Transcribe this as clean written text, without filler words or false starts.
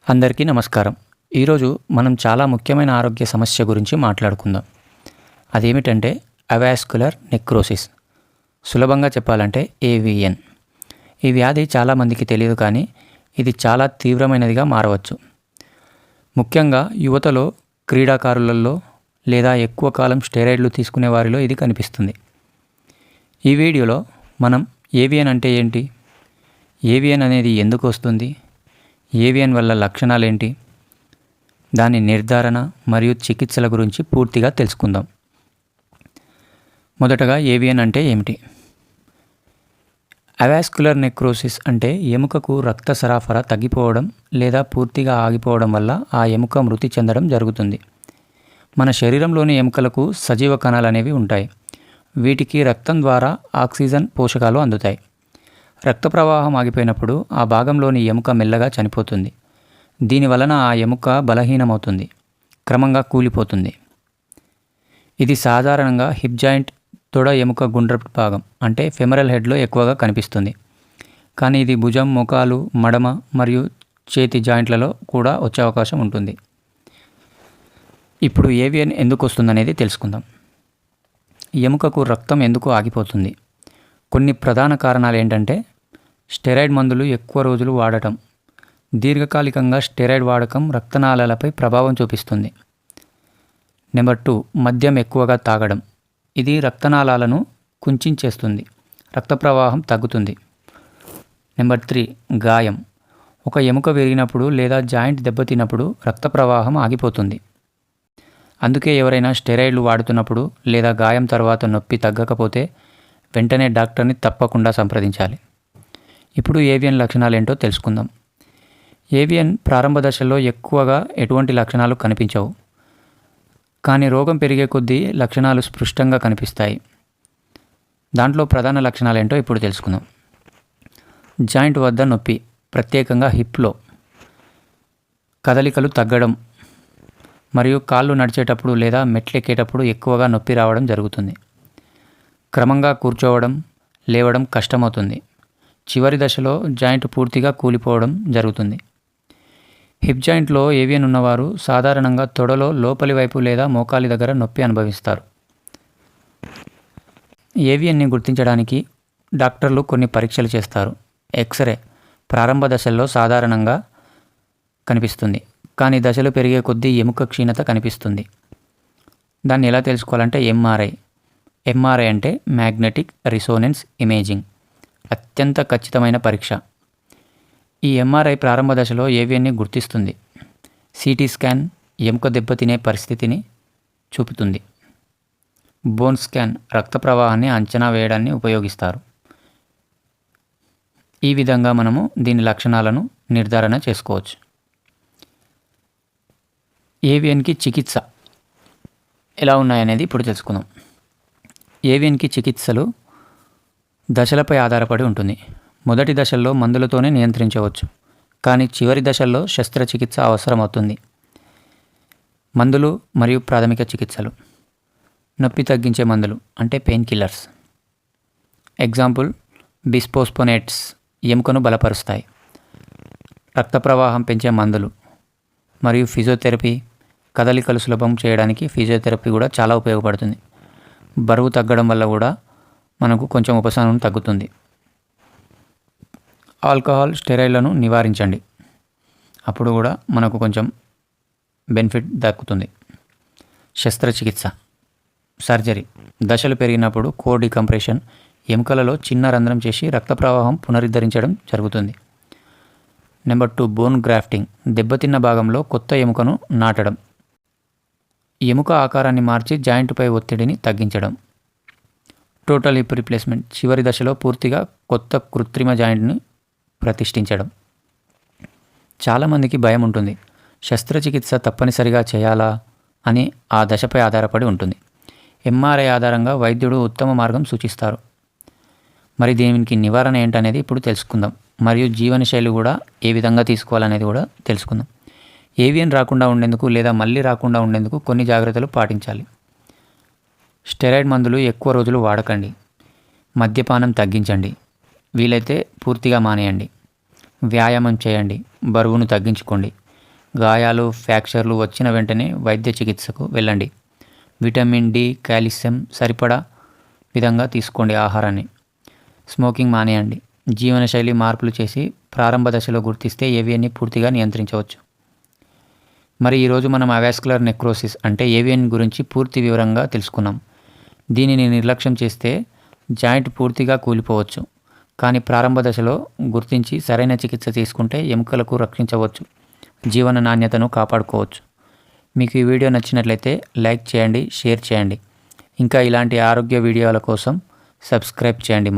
అందరికీ నమస్కారం. ఈరోజు మనం చాలా ముఖ్యమైన ఆరోగ్య సమస్య గురించి మాట్లాడుకుందాం. అదేమిటంటే అవాస్కులర్ నెక్రోసిస్. సులభంగా చెప్పాలంటే ఏవిఎన్. ఈ వ్యాధి చాలామందికి తెలియదు, కానీ ఇది చాలా తీవ్రమైనదిగా మారవచ్చు. ముఖ్యంగా యువతలో, క్రీడాకారులలో లేదా ఎక్కువ కాలం స్టెరాయిడ్లు తీసుకునే వారిలో ఇది కనిపిస్తుంది. ఈ వీడియోలో మనం ఏవిఎన్ అంటే ఏంటి, ఏవిఎన్ అనేది ఎందుకు వస్తుంది, ఏవిఎన్ వల్ల లక్షణాలేంటి, దాని నిర్ధారణ మరియు చికిత్సల గురించి పూర్తిగా తెలుసుకుందాం. మొదటగా ఏవిఎన్ అంటే ఏమిటి? అవాస్కులర్ నెక్రోసిస్ అంటే ఎముకకు రక్త సరఫరా తగ్గిపోవడం లేదా పూర్తిగా ఆగిపోవడం వల్ల ఆ ఎముక మృతి చెందడం జరుగుతుంది. మన శరీరంలోని ఎముకలకు సజీవ కణాలు అనేవి ఉంటాయి. వీటికి రక్తం ద్వారా ఆక్సిజన్, పోషకాలు అందుతాయి. రక్త ప్రవాహం ఆగిపోయినప్పుడు ఆ భాగంలోని ఎముక మెల్లగా చనిపోతుంది. దీనివలన ఆ ఎముక బలహీనమవుతుంది, క్రమంగా కూలిపోతుంది. ఇది సాధారణంగా హిప్ జాయింట్, తొడ ఎముక గుండ్రపు భాగం అంటే ఫెమరల్ హెడ్లో ఎక్కువగా కనిపిస్తుంది. కానీ ఇది భుజం, మోకాలు, మడమ మరియు చేతి జాయింట్లలో కూడా వచ్చే అవకాశం ఉంటుంది. ఇప్పుడు ఏవిఎన్ ఎందుకు వస్తుందనేది తెలుసుకుందాం. ఎముకకు రక్తం ఎందుకు ఆగిపోతుంది? కొన్ని ప్రధాన కారణాలు ఏంటంటే స్టెరాయిడ్ మందులు ఎక్కువ రోజులు వాడటం. దీర్ఘకాలికంగా స్టెరాయిడ్ వాడకం రక్తనాళాలపై ప్రభావం చూపిస్తుంది. నెంబర్ 2, మద్యం ఎక్కువగా తాగడం. ఇది రక్తనాళాలను కుంచించేస్తుంది, రక్త ప్రవాహం తగ్గుతుంది. నెంబర్ 3, గాయం. ఒక ఎముక విరిగినప్పుడు లేదా జాయింట్ దెబ్బతిన్నప్పుడు రక్త ప్రవాహం ఆగిపోతుంది. అందుకే ఎవరైనా స్టెరాయిడ్లు వాడుతున్నప్పుడు లేదా గాయం తర్వాత నొప్పి తగ్గకపోతే వెంటనే డాక్టర్ని తప్పకుండా సంప్రదించాలి. ఇప్పుడు ఏవిఎన్ లక్షణాలు ఏంటో తెలుసుకుందాం. ఏవిఎన్ ప్రారంభ దశల్లో ఎక్కువగా ఎటువంటి లక్షణాలు కనిపించవు, కానీ రోగం పెరిగే కొద్దీ లక్షణాలు స్పష్టంగా కనిపిస్తాయి. దాంట్లో ప్రధాన లక్షణాలు ఏంటో ఇప్పుడు తెలుసుకుందాం. జాయింట్ వద్ద నొప్పి, ప్రత్యేకంగా హిప్లో. కదలికలు తగ్గడం మరియు కాళ్ళు నడిచేటప్పుడు లేదా మెట్లెక్కేటప్పుడు ఎక్కువగా నొప్పి రావడం జరుగుతుంది. క్రమంగా కూర్చోవడం, లేవడం కష్టమవుతుంది. చివరి దశలో జాయింట్ పూర్తిగా కూలిపోవడం జరుగుతుంది. హిప్ జాయింట్లో ఏవిఎన్ ఉన్నవారు సాధారణంగా తొడలో లోపలి వైపు లేదా మోకాలి దగ్గర నొప్పి అనుభవిస్తారు. ఏవిఎన్ని గుర్తించడానికి డాక్టర్లు కొన్ని పరీక్షలు చేస్తారు. ఎక్స్రే ప్రారంభ దశల్లో సాధారణంగా కనిపిస్తుంది, కానీ దశలు పెరిగే కొద్దీ ఎముక క్షీణత కనిపిస్తుంది. దాన్ని ఎలా తెలుసుకోవాలంటే ఎంఆర్ఐ అంటే మ్యాగ్నెటిక్ రిసోనెన్స్ ఇమేజింగ్, అత్యంత ఖచ్చితమైన పరీక్ష. ఈ ఎంఆర్ఐ ప్రారంభ దశలో ఏవిఎన్ని గుర్తిస్తుంది. సిటీ స్కాన్ ఎముక దెబ్బతినే పరిస్థితిని చూపుతుంది. బోన్ స్కాన్ రక్త ప్రవాహాన్ని అంచనా వేయడాన్ని ఉపయోగిస్తారు. ఈ విధంగా మనము దీని లక్షణాలను నిర్ధారణ చేసుకోవచ్చు. ఏవిఎన్కి చికిత్స ఎలా ఉన్నాయనేది ఇప్పుడు తెలుసుకుందాం. ఏవిఎన్కి చికిత్సలు దశలపై ఆధారపడి ఉంటుంది. మొదటి దశల్లో మందులతోనే నియంత్రించవచ్చు, కానీ చివరి దశల్లో శస్త్రచికిత్స అవసరమవుతుంది. మందులు మరియు ప్రాథమిక చికిత్సలు. నొప్పి తగ్గించే మందులు అంటే పెయిన్ కిల్లర్స్. ఎగ్జాంపుల్ బిస్పోస్పోనేట్స్ ఎముకను బలపరుస్తాయి. రక్త ప్రవాహం పెంచే మందులు మరియు ఫిజియోథెరపీ. కదలికలు సులభం చేయడానికి ఫిజియోథెరపీ కూడా చాలా ఉపయోగపడుతుంది. బరువు తగ్గడం వల్ల కూడా మనకు కొంచెం ఉపశమనం తగ్గుతుంది. ఆల్కహాల్, స్టెరాయిడ్లను నివారించండి, అప్పుడు కూడా మనకు కొంచెం బెనిఫిట్ దక్కుతుంది. శస్త్రచికిత్స, సర్జరీ. దశలు పెరిగినప్పుడు కోర్ డికంప్రెషన్, ఎముకలలో చిన్న రంధ్రం చేసి రక్త ప్రవాహం పునరుద్ధరించడం జరుగుతుంది. Number 2, bone grafting. దెబ్బతిన్న భాగంలో కొత్త ఎముకను నాటడం. ఎముక ఆకారాన్ని మార్చి జాయింట్పై ఒత్తిడిని తగ్గించడం. Total hip replacement. చివరి దశలో పూర్తిగా కొత్త కృత్రిమ జాయింట్ని ప్రతిష్ఠించడం. చాలామందికి భయం ఉంటుంది, శస్త్రచికిత్స తప్పనిసరిగా చేయాలా అని. ఆ దశపై ఆధారపడి ఉంటుంది. ఎంఆర్ఐ ఆధారంగా వైద్యుడు ఉత్తమ మార్గం సూచిస్తారు. మరి దీనికి నివారణ ఏంటనేది ఇప్పుడు తెలుసుకుందాం, మరియు జీవనశైలి కూడా ఏ విధంగా తీసుకోవాలనేది కూడా తెలుసుకుందాం. ఏవిఎన్ రాకుండా ఉండేందుకు లేదా మళ్ళీ రాకుండా ఉండేందుకు కొన్ని జాగ్రత్తలు పాటించాలి. స్టెరాయిడ్ మందులు ఎక్కువ రోజులు వాడకండి. మద్యపానం తగ్గించండి, వీలైతే పూర్తిగా మానేయండి. వ్యాయామం చేయండి, బరువును తగ్గించుకోండి. గాయాలు, ఫ్రాక్చర్లు వచ్చిన వెంటనే వైద్య చికిత్సకు వెళ్ళండి. విటమిన్ డి, కాల్షియం సరిపడా విధంగా తీసుకోండి ఆహారాన్ని. స్మోకింగ్ మానేయండి. జీవనశైలి మార్పులు చేసి ప్రారంభ దశలో గుర్తిస్తే ఏవియన్ని పూర్తిగా నియంత్రించవచ్చు. మరి ఈరోజు మనం అవాస్కులర్ నెక్రోసిస్ అంటే ఏవియన్ గురించి పూర్తి వివరంగా తెలుసుకున్నాం. దీనిని నిర్లక్ష్యం చేస్తే జాయింట్ పూర్తిగా కూలిపోవచ్చు. కానీ ప్రారంభ దశలో గుర్తించి సరైన చికిత్స తీసుకుంటే ఎముకలకు రక్షించవచ్చు, జీవన నాణ్యతను కాపాడుకోవచ్చు. మీకు ఈ వీడియో నచ్చినట్లయితే లైక్ చేయండి, షేర్ చేయండి. ఇంకా ఇలాంటి ఆరోగ్య వీడియోల కోసం సబ్స్క్రైబ్ చేయండి.